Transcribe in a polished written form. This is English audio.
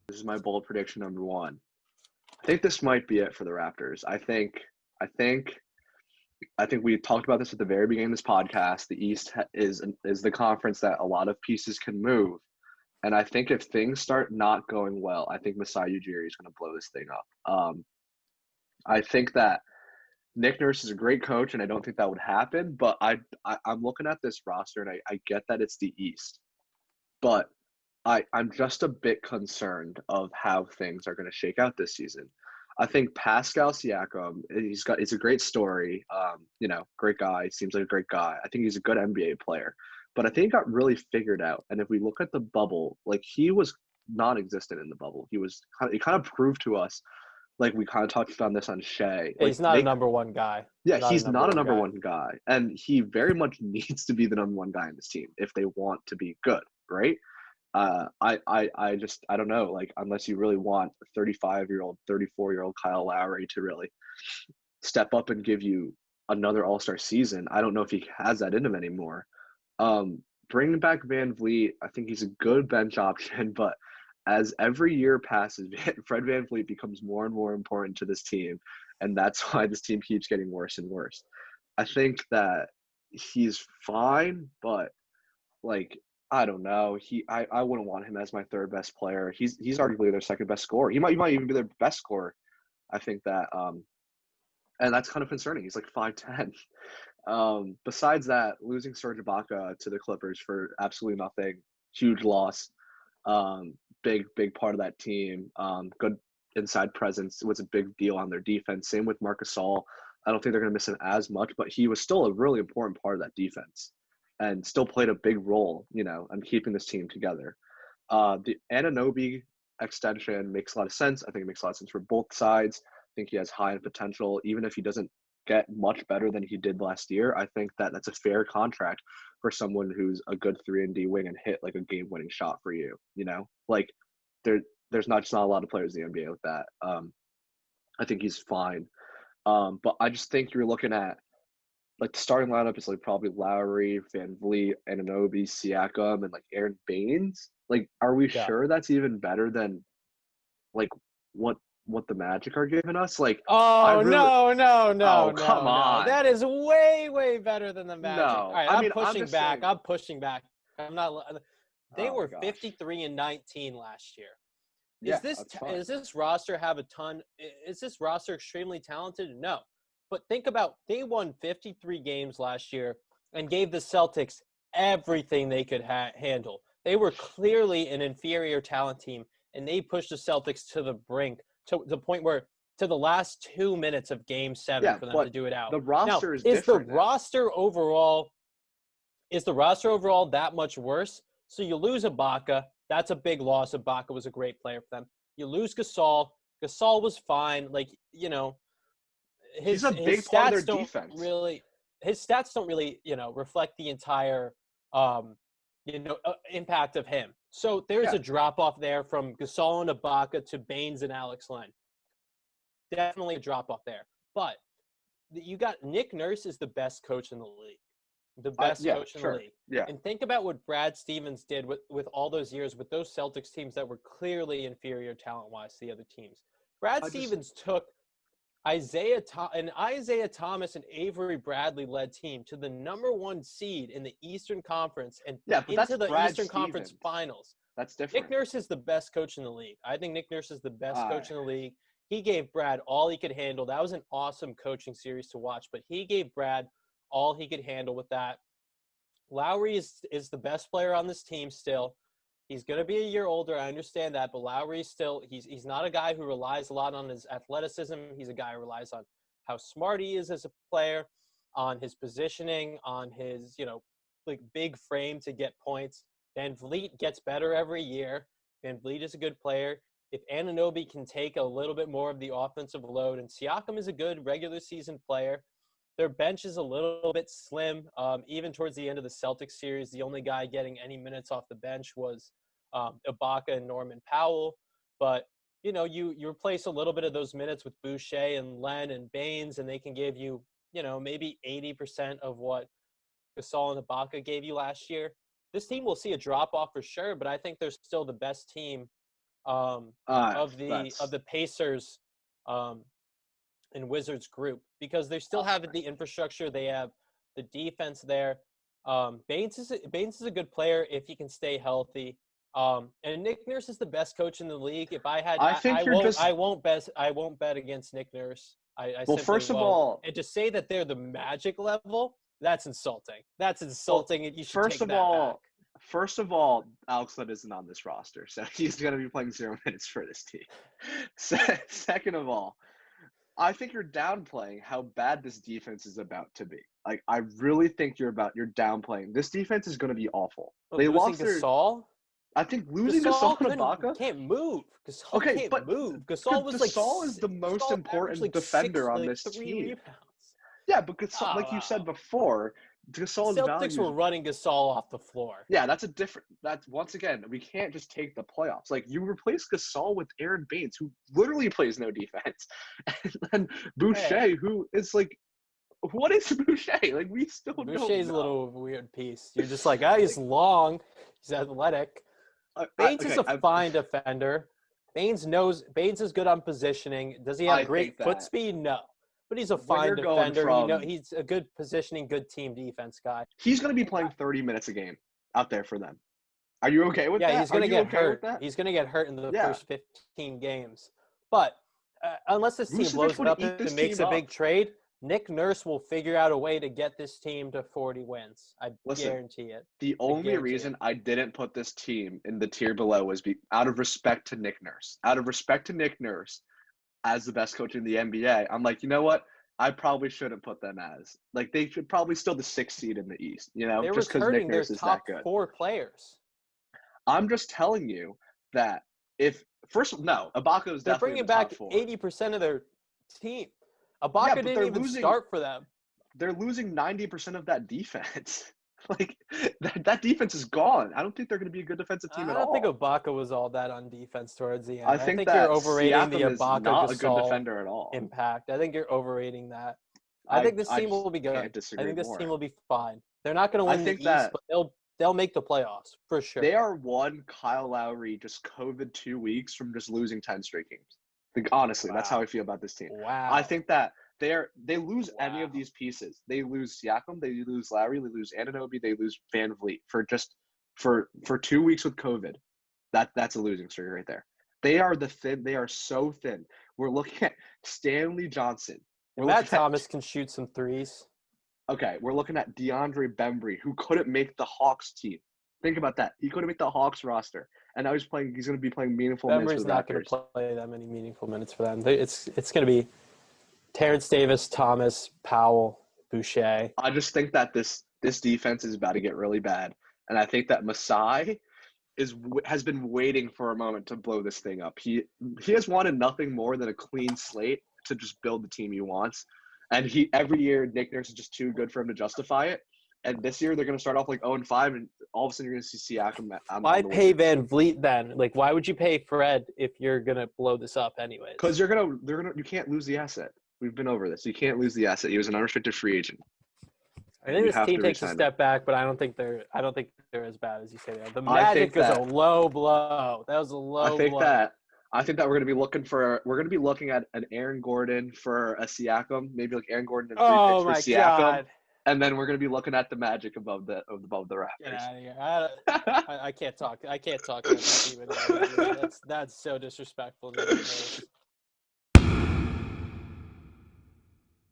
This is my bold prediction number one. I think this might be it for the Raptors. I think we talked about this at the very beginning of this podcast. The East is the conference that a lot of pieces can move, and I think if things start not going well, I think Masai Ujiri is going to blow this thing up. I think that Nick Nurse is a great coach, and I don't think that would happen. But I'm looking at this roster, and I get that it's the East, but I'm just a bit concerned of how things are going to shake out this season. I think Pascal Siakam, it's a great story. Great guy. Seems like a great guy. I think he's a good NBA player, but I think he got really figured out. And if we look at the bubble, like he was non-existent in the bubble. He kind of proved to us, like we kind of touched on this on Shea. Like He's not a number one guy. Yeah, he's not a number one guy, and he very much needs to be the number one guy in this team if they want to be good, right? I don't know, like unless you really want 35-year-old, 34-year-old Kyle Lowry to really step up and give you another All-Star season, I don't know if he has that in him anymore. Bringing back Van Vliet, I think he's a good bench option, but as every year passes, Fred Van Vliet becomes more and more important to this team, and that's why this team keeps getting worse and worse. I think that he's fine, but like I don't know. I wouldn't want him as my third best player. He's arguably their second best scorer. He might even be their best scorer. I think that and that's kind of concerning. He's like 5'10". Besides that, losing Serge Ibaka to the Clippers for absolutely nothing, huge loss. Big part of that team. Good inside presence was a big deal on their defense. Same with Marc Gasol. I don't think they're going to miss him as much, but he was still a really important part of that defense and still played a big role, in keeping this team together. The Anunoby extension makes a lot of sense. I think it makes a lot of sense for both sides. I think he has high end potential. Even if he doesn't get much better than he did last year, I think that that's a fair contract for someone who's a good 3-and-D wing and hit like a game-winning shot for you, Like there's not a lot of players in the NBA with that. I think he's fine. But I just think you're looking at like the starting lineup is like probably Lowry, Van Vliet, Anunoby, Siakam, and like Aaron Baines. Like, are we sure that's even better than like what the Magic are giving us? Like, no, come on. That is way better than the Magic. No, All right, I'm pushing back. I'm pushing back. I'm not. They were 53-19 last year. Is this roster have a ton? Is this roster extremely talented? No. But think about, they won 53 games last year and gave the Celtics everything they could handle. They were clearly an inferior talent team, and they pushed the Celtics to the brink, to the point where to the last 2 minutes of Game 7 for them to do it out. The roster is different. Is the roster overall that much worse? So you lose Ibaka. That's a big loss. Ibaka was a great player for them. You lose Gasol. Gasol was fine. He's a big part of their defense. His stats don't really, reflect the entire, impact of him. So there's a drop off there from Gasol and Ibaka to Baines and Alex Len. Definitely a drop off there. But you got Nick Nurse is the best coach in the league. The best coach in the league. Yeah. And think about what Brad Stevens did with all those years with those Celtics teams that were clearly inferior talent-wise to the other teams. Brad Stevens took Isaiah Thomas and Avery Bradley led team to the number 1 seed in the Eastern Conference and into the Eastern Conference Finals. That's different. Nick Nurse is the best coach in the league. I think Nick Nurse is the best coach in the league. He gave Brad all he could handle. That was an awesome coaching series to watch, but he gave Brad all he could handle with that. Lowry is the best player on this team still. He's going to be a year older. I understand that, but Lowry still he's not a guy who relies a lot on his athleticism. He's a guy who relies on how smart he is as a player, on his positioning, on his, big frame to get points. Van Vliet gets better every year. Van Vliet is a good player. If Anunoby can take a little bit more of the offensive load, and Siakam is a good regular season player, their bench is a little bit slim. Even towards the end of the Celtics series, the only guy getting any minutes off the bench was Ibaka and Norman Powell. But, you replace a little bit of those minutes with Boucher and Len and Baines, and they can give you, maybe 80% of what Gasol and Ibaka gave you last year. This team will see a drop-off for sure, but I think they're still the best team of the Pacers and Wizards group, because they still have the infrastructure. They have the defense there. Baines is a good player if he can stay healthy. And Nick Nurse is the best coach in the league. If I had, I won't bet against Nick Nurse. I well, simply first of won't. all, And to say that they're the Magic level, that's insulting. That's insulting, and you should take that back. First of all, Alex Len isn't on this roster, so he's going to be playing 0 minutes for this team. Second of all, I think you're downplaying how bad this defense is about to be. Like, I really think you're downplaying. This defense is going to be awful. Well, they lost Gasol. I think losing Gasol and Ibaka can't move. Gasol can't move. Gasol is the most important defender on this team. Rebounds. Yeah, but Gasol, like you said before, Gasol's value. Celtics were running Gasol off the floor. Yeah, that's once again, we can't just take the playoffs. Like, you replace Gasol with Aaron Baines, who literally plays no defense, and then Boucher, who is like, what is Boucher? Like, we still don't know. Boucher's a little weird piece. You're just like, he's long, he's athletic. Baines is a fine defender. Baines is good on positioning. Does he have great foot speed? No. But he's a fine defender. He's a good positioning, good team defense guy. He's going to be playing 30 minutes a game out there for them. Are you okay with that? Yeah, he's going to get hurt. He's going to get hurt in the first 15 games. But unless this team blows it up and makes a big trade, Nick Nurse will figure out a way to get this team to 40 wins. I guarantee it. The only reason I didn't put this team in the tier below was out of respect to Nick Nurse. Out of respect to Nick Nurse, as the best coach in the NBA, I'm like, you know what? I probably shouldn't put them as. Like, they should probably still the 6th seed in the East, just because Nick Nurse is that good. 4 players. I'm just telling you that Ibaka is definitely They're bringing back 80% of their team. Ibaka didn't even start for them. They're losing 90% of that defense. Like, that defense is gone. I don't think they're going to be a good defensive team at all. I don't think Ibaka was all that on defense towards the end. I think you're overrating the Ibaka not a good defender at all. Impact. I think you're overrating that. I think this team will be good. I think this team will be fine. They're not going to win the East, but they'll make the playoffs for sure. They are one Kyle Lowry just COVID 2 weeks from just losing 10 straight games. Like, honestly, that's how I feel about this team. Wow. I think that they lose any of these pieces. They lose Siakam, they lose Lowry, they lose Anunoby, they lose Van Vliet for 2 weeks with COVID. That's a losing streak right there. They are so thin. We're looking at Stanley Johnson. Matt Thomas can shoot some threes. Okay, we're looking at DeAndre Bembry, who couldn't make the Hawks team. Think about that. He couldn't make the Hawks roster, and now he's going to be playing meaningful minutes for the Raptors. Bembry's not going to play that many meaningful minutes for them. It's going to be Terrence Davis, Thomas, Powell, Boucher. I just think that this defense is about to get really bad, and I think that Masai has been waiting for a moment to blow this thing up. He has wanted nothing more than a clean slate to just build the team he wants, and every year Nick Nurse is just too good for him to justify it. And this year they're going to start off like 0-5, and all of a sudden you're going to see Siakam. Why pay Van Vliet then? Like, why would you pay Fred if you're going to blow this up anyways? Because you can't lose the asset. We've been over this. You can't lose the asset. He was an unrestricted free agent. I think this team takes a step back, but I don't think they're as bad as you say they are. The Magic was a low blow. That was a low blow. I think that we're going to be looking at an Aaron Gordon for a Siakam, maybe like Aaron Gordon and 3 picks for Siakam. God. And then we're going to be looking at the Magic above the Raptors. Get out of here. I can't talk. I can't talk. That's so disrespectful.